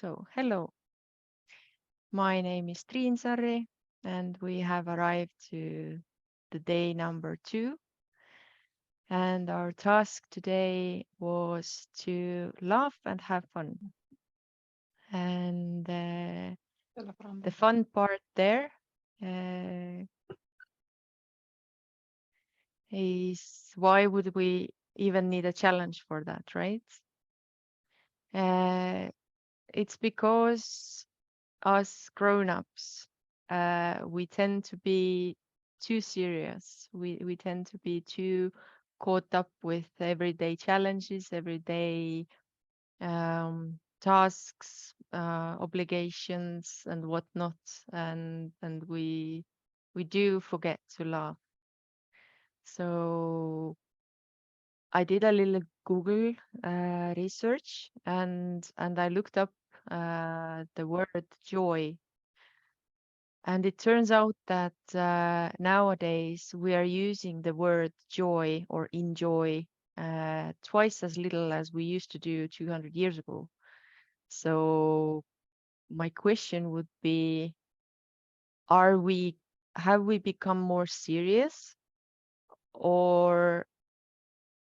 So, hello, my name is Triin, and we have arrived to the day number 2. And our task today was to laugh and have fun. And the fun part there uh, is why would we even need a challenge for that, right? Uh, it's because us grown-ups, we tend to be too serious. We tend to be too caught up with everyday challenges, everyday tasks, obligations, and whatnot, and we do forget to laugh. So I did a little Google research, and I looked up the word joy. And it turns out that nowadays we are using the word joy or enjoy twice as little as we used to do 200 years ago. So my question would be, are we have we become more serious? Or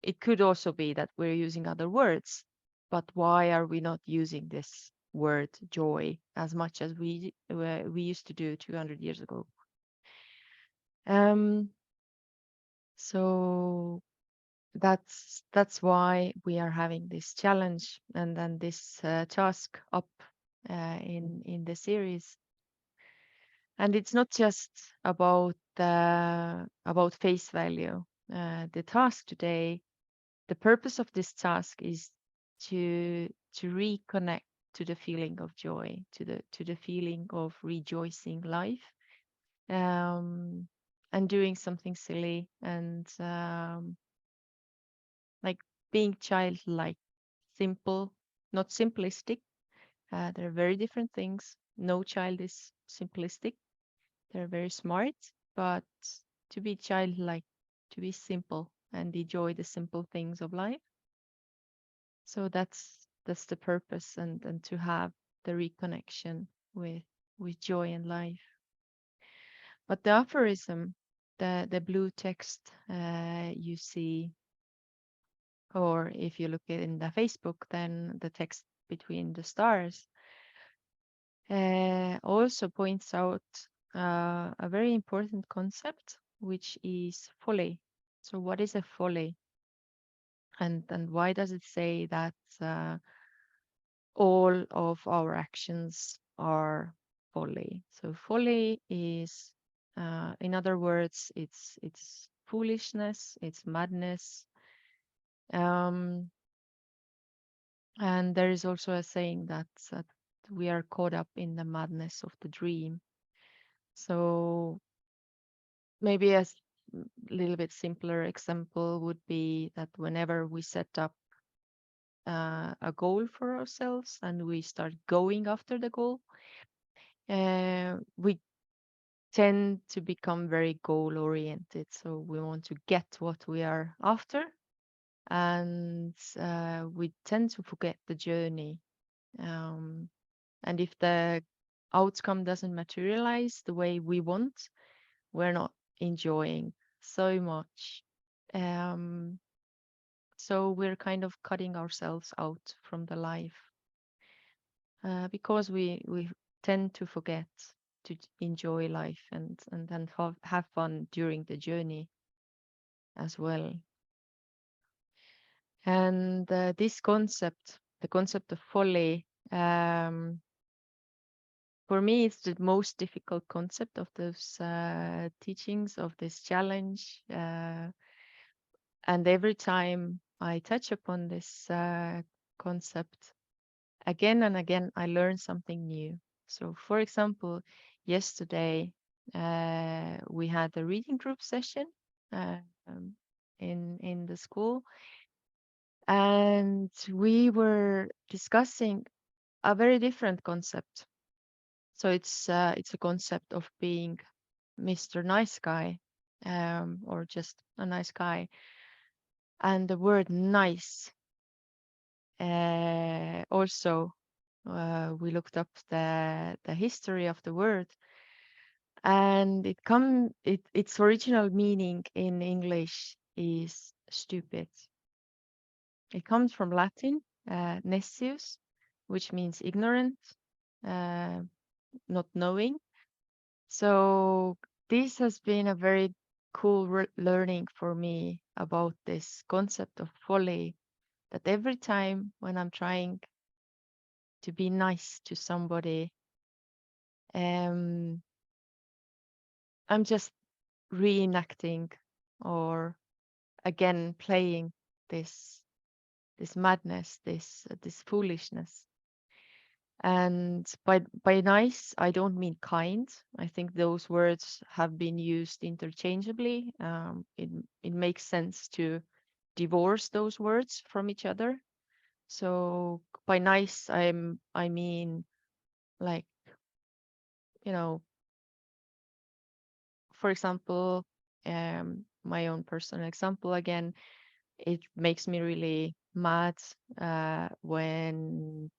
it could also be that we're using other words, but why are we not using this word joy as much as we used to do 200 years ago? Um, So that's why we are having this challenge and then this task up in the series. And it's not just about face value. The task today, the purpose of this task is to reconnect to the feeling of joy, to the feeling of rejoicing life, um, and doing something silly and like being childlike, simple, not simplistic. They're very different things. No child is simplistic. They're very smart, but to be childlike, to be simple and enjoy the simple things of life. So that's the purpose, and to have the reconnection with joy and life. But the aphorism, the blue text you see, or if you look at in the Facebook, then the text between the stars also points out a very important concept, which is folly. So, what is a folly, and why does it say that all of our actions are folly? So, folly is, in other words, it's foolishness, it's madness. Um, And there is also a saying that we are caught up in the madness of the dream. So maybe a little bit simpler example would be that whenever we set up a goal for ourselves and we start going after the goal, we tend to become very goal oriented. So we want to get what we are after, and we tend to forget the journey. Um, And if the outcome doesn't materialize the way we want, we're not enjoying so much. Um, so we're kind of cutting ourselves out from the life because we tend to forget to enjoy life and then have fun during the journey as well. And this concept, the concept of folly, for me, it's the most difficult concept of those teachings of this challenge. And every time I touch upon this concept, again and again, I learn something new. So, for example, yesterday we had a reading group session uh, um, in the school, and we were discussing a very different concept. So it's a concept of being Mr. Nice Guy, or just a nice guy. And the word nice also. We looked up the history of the word, and its original meaning in English is stupid. It comes from Latin, nescius, which means ignorant, uh, not knowing. So this has been a very cool learning for me about this concept of folly, that every time when I'm trying to be nice to somebody, um, I'm just reenacting or again playing this this madness, this foolishness. And by nice, I don't mean kind. I think those words have been used interchangeably. It makes sense to divorce those words from each other. So by nice, I mean like, you know, for example, my own personal example again, it makes me really mad when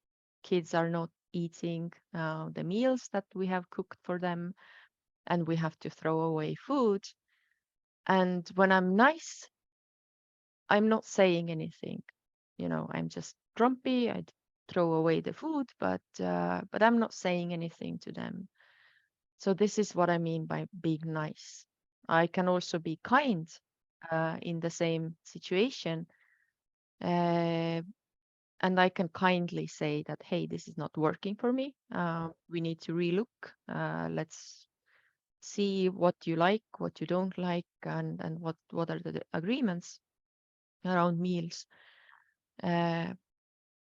kids are not eating the meals that we have cooked for them, and we have to throw away food. And when I'm nice, I'm not saying anything. I'm just grumpy. I throw away the food, but I'm not saying anything to them. So this is what I mean by being nice. I can also be kind in the same situation, uh, and I can kindly say that, hey, this is not working for me. We need to relook. Let's see what you like, what you don't like, and what are the agreements around meals. Uh,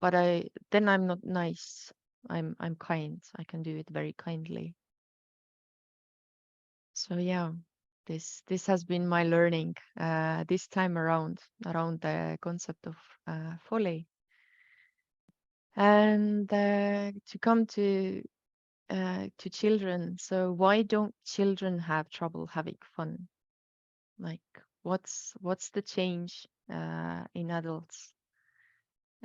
but I'm not nice. I'm kind. I can do it very kindly. So yeah, this has been my learning this time around the concept of folly. And to come to children, so why don't children have trouble having fun? Like, what's the change in adults?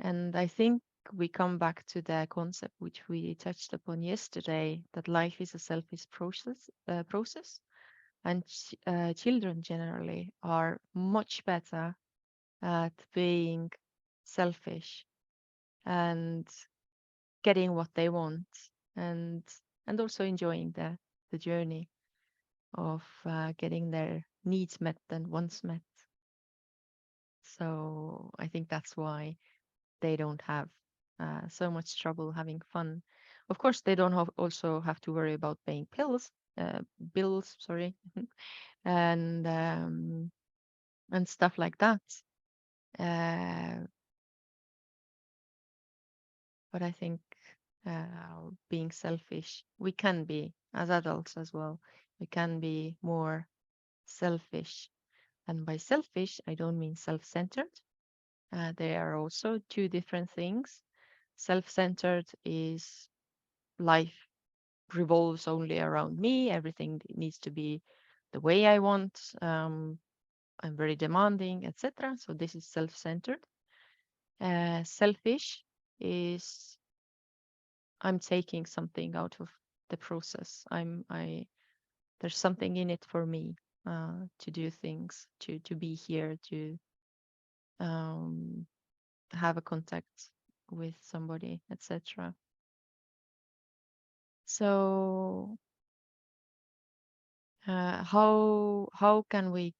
And I think we come back to the concept which we touched upon yesterday, that life is a selfish process, and children generally are much better at being selfish and getting what they want, and also enjoying the journey of getting their needs met and wants met. So I think that's why they don't have so much trouble having fun. Of course, they don't also have to worry about paying bills, sorry, and stuff like that. Uh, but I think being selfish, we can be as adults as well. We can be more selfish. And by selfish, I don't mean self-centered. They are also two different things. Self-centered is life revolves only around me. Everything needs to be the way I want. I'm very demanding, etc. So this is self-centered. Selfish is I'm taking something out of the process. There's something in it for me to do things, to be here, to um, have a contact with somebody, etc. So how can we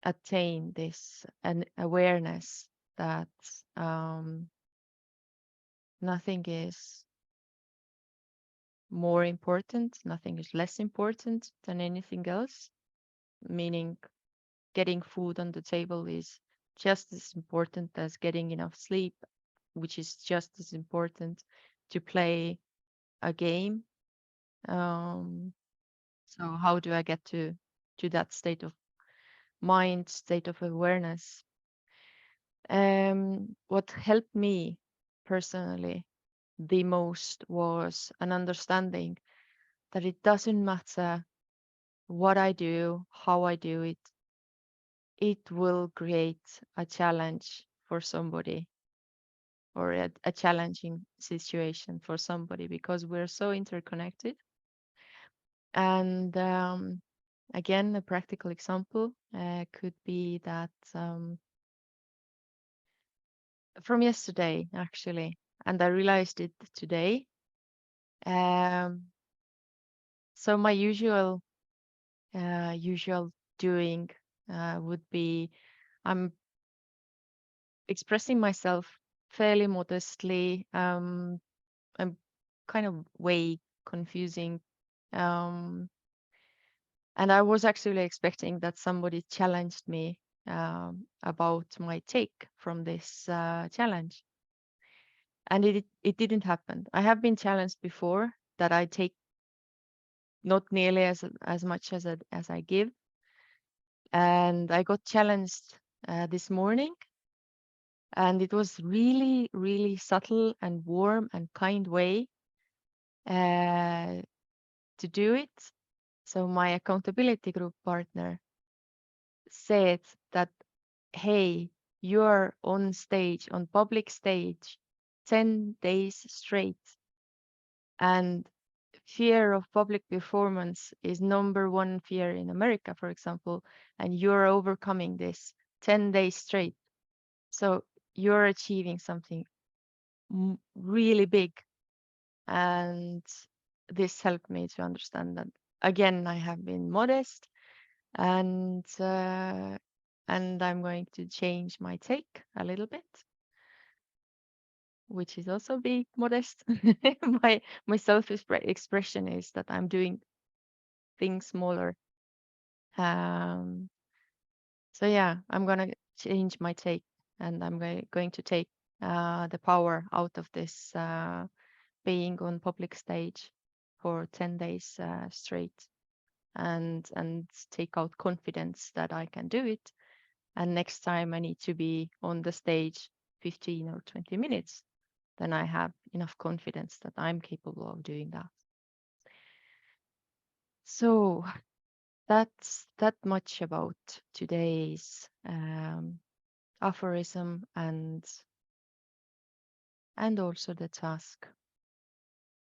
attain this an awareness that um, nothing is more important, nothing is less important than anything else, meaning getting food on the table is just as important as getting enough sleep, which is just as important to play a game. Um, so how do I get to that state of mind, state of awareness? What helped me personally the most was an understanding that it doesn't matter what I do, how I do it, it will create a challenge for somebody. or a challenging situation for somebody, because we're so interconnected. And again, a practical example could be that from yesterday, actually, and I realized it today. Um, so my usual doing would be, I'm expressing myself fairly modestly. I'm kind of way confusing. Um, and I was actually expecting that somebody challenged me about my take from this challenge. And it didn't happen. I have been challenged before that I take not nearly as much as I give. And I got challenged this morning, and it was really, really subtle and warm and kind way uh, to do it. So my accountability group partner said that, hey, you're on stage, on public stage, 10 days straight, and fear of public performance is number one fear in America, for example, and you're overcoming this 10 days straight. So you're achieving something really big. And this helped me to understand that, again, I have been modest, and I'm going to change my take a little bit, which is also being modest. My self expression is that I'm doing things smaller. Um, so yeah, I'm gonna change my take, and I'm going to take the power out of this being on public stage for 10 days straight, and take out confidence that I can do it. And next time I need to be on the stage 15 or 20 minutes, then I have enough confidence that I'm capable of doing that. So that's that much about today's aphorism and also the task.